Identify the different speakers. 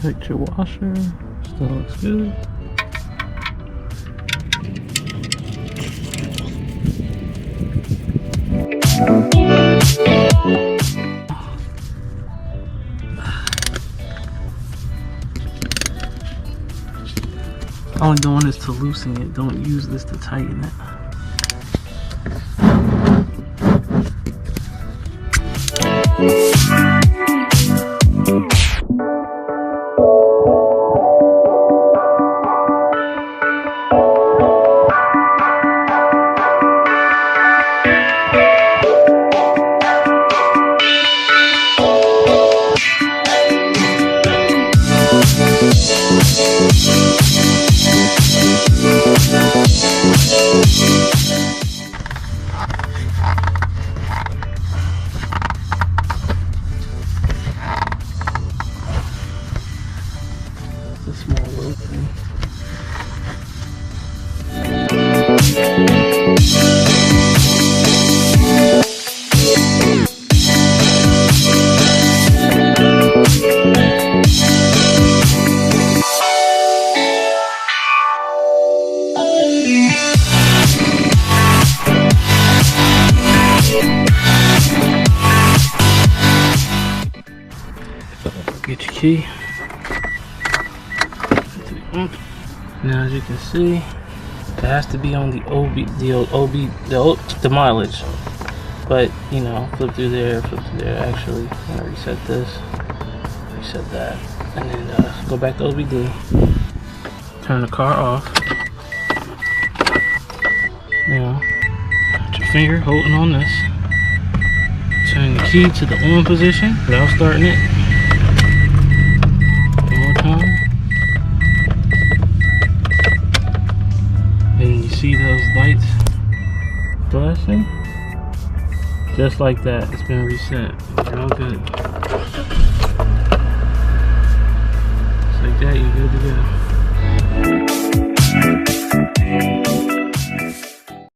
Speaker 1: Check your washer. Still looks good. All I'm doing is to loosen it. Don't use this to tighten it. A small little thing. Get your key. Now, as you can see, it has to be on the the mileage. But you know, flip through there. Actually, I'm gonna reset this, reset that, and then go back to OBD. Turn the car off. Now, put your finger holding on this. Turn the key to the on position without starting it. One more time. And you see those lights flashing? Just like that, it's been reset. You're all good. Just like that, you're good to go.